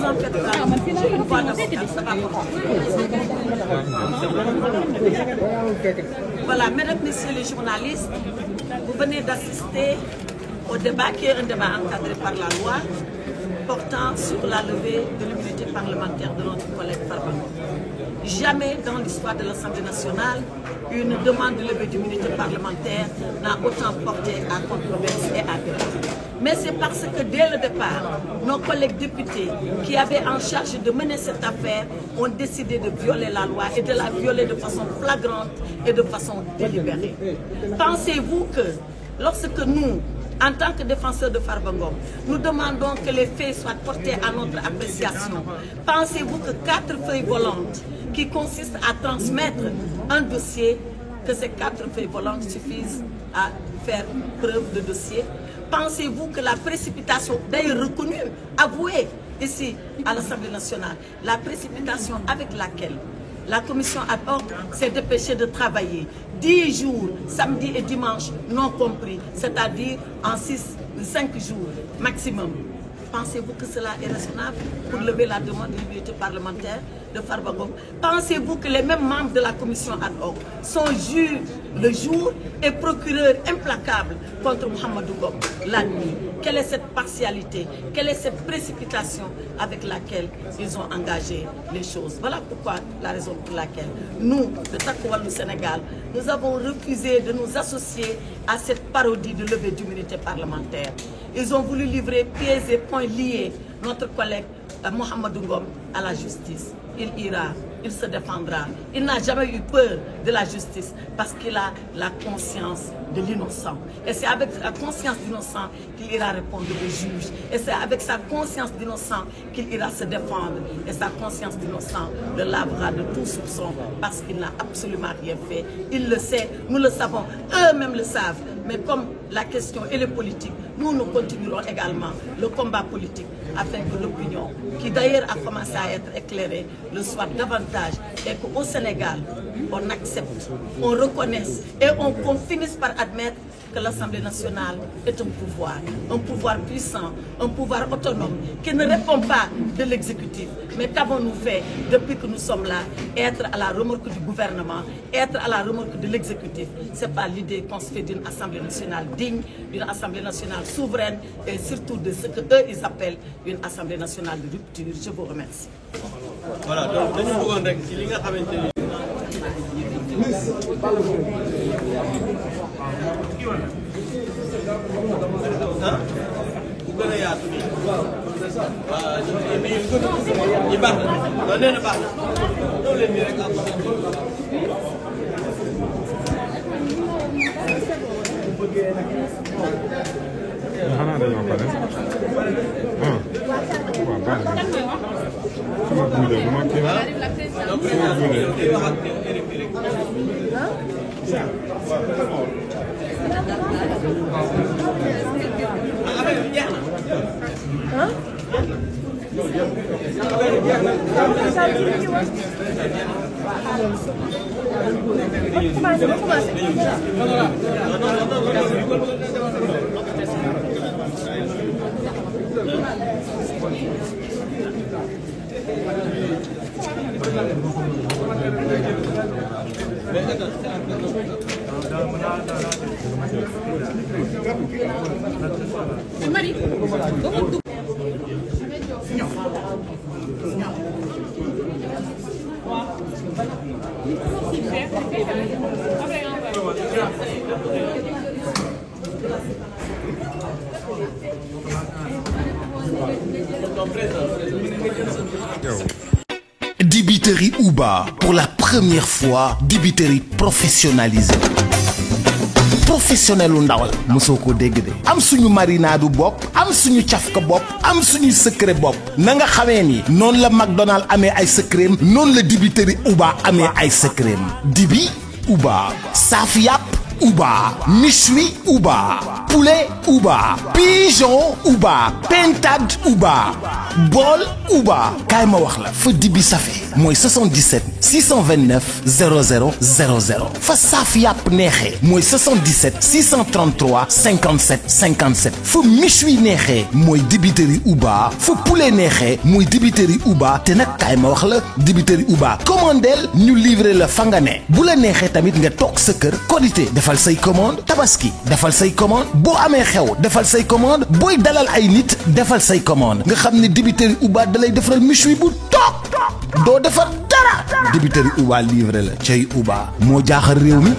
vous en faites pas. J'ai une voix d'avocat, ça va Voilà, mesdames, messieurs les journalistes, vous venez d'assister au débat qui est un débat encadré par la loi portant sur la levée de l'immunité parlementaire de notre collègue Farba Ngom. Jamais dans l'histoire de l'Assemblée nationale, une demande de levée d'immunité parlementaire n'a autant porté à controverse et à débat. Mais c'est parce que dès le départ, nos collègues députés qui avaient en charge de mener cette affaire ont décidé de violer la loi et de la violer de façon flagrante et de façon délibérée. Pensez-vous que lorsque nous, en tant que défenseurs de Farba Ngom, nous demandons que les faits soient portés à notre appréciation, pensez-vous que 4 feuilles volantes qui consistent à transmettre un dossier, que ces 4 feuilles volantes suffisent à faire preuve de dossier? Pensez-vous que la précipitation, d'ailleurs reconnue, avouée ici à l'Assemblée nationale, la précipitation avec laquelle la commission ad hoc s'est dépêchée de travailler 10 jours, samedi et dimanche non compris, c'est-à-dire en 5 jours maximum. Pensez-vous que cela est raisonnable pour lever la demande de l'immunité parlementaire de Farba Ngom? Pensez-vous que les mêmes membres de la commission ad hoc sont juges le jour et procureurs implacables contre Mohamedou Ngom la nuit? Quelle est cette partialité? Quelle est cette précipitation avec laquelle ils ont engagé les choses? Voilà pourquoi, la raison pour laquelle nous, de Takku Wallu Sénégal, nous avons refusé de nous associer à cette parodie de levée d'immunité parlementaire. Ils ont voulu livrer pieds et poings liés notre collègue Mohamedou Ngom à la justice. Il ira, il se défendra. Il n'a jamais eu peur de la justice parce qu'il a la conscience de l'innocent. Et c'est avec la conscience d'innocent qu'il ira répondre au juge. Et c'est avec sa conscience d'innocent qu'il ira se défendre. Et sa conscience d'innocent le lavera de tout soupçon parce qu'il n'a absolument rien fait. Il le sait, nous le savons, eux-mêmes le savent. Mais comme la question est le politique, nous continuerons également le combat politique afin que l'opinion, qui d'ailleurs a commencé à être éclairée, le soit davantage et qu'au Sénégal, on accepte, on reconnaisse et qu'on finisse par admettre que l'Assemblée nationale est un pouvoir puissant, un pouvoir autonome, qui ne répond pas de l'exécutif. Mais qu'avons-nous fait depuis que nous sommes là? Être à la remorque du gouvernement, être à la remorque de l'exécutif. Ce n'est pas l'idée qu'on se fait d'une Assemblée nationale digne, d'une Assemblée nationale souveraine et surtout de ce qu'eux ils appellent une Assemblée nationale de rupture. Je vous remercie. Voilà, donc nous voulons dire que li nga xamanteni bu gën a yaatu nii waaw ñu baax na nee na baax na ñëw leen nii rek am xanaa dañoo pare waaw baax na sama buude bu ma kii sama Dibiterie Uba, pour la première fois, dibiterie professionnalisée. Professionnel ndawal mosoo ko dégg de am suñu marinade bopp am suñu cafka bopp am suñu secret bopp na nga xamee ni noonu la McDonald amee ay secret noonu la dibiterie Uba amee ay secret dibi Uba saaf yàpp Uba méchoui Uba poulet Uba, pigeon Uba, pintade Uba, bol Uba. kaay ma wax la fa dibi safe mooy 77 629 00 00 fa saaf yàpp neexee mooy 77 633 57 57 fa méchoui neexee mooy dibiteri Uba fa poulet neexee mooy dibiteri Uba te nag kaay ma wax la dibiteri Uba commandeel ñu livrer la fa nga ne bu la neexee tamit nga toog sa kër Korité defal say commande Tabaski defal say commande boo amee xew defal say commande booy dalal ay nit defal say commande nga xam ne dibiteri Uba dalay defaral méchoui bu toog doo defar dara dibiteri Uba livré la cay Uba moo jaaxal réew mi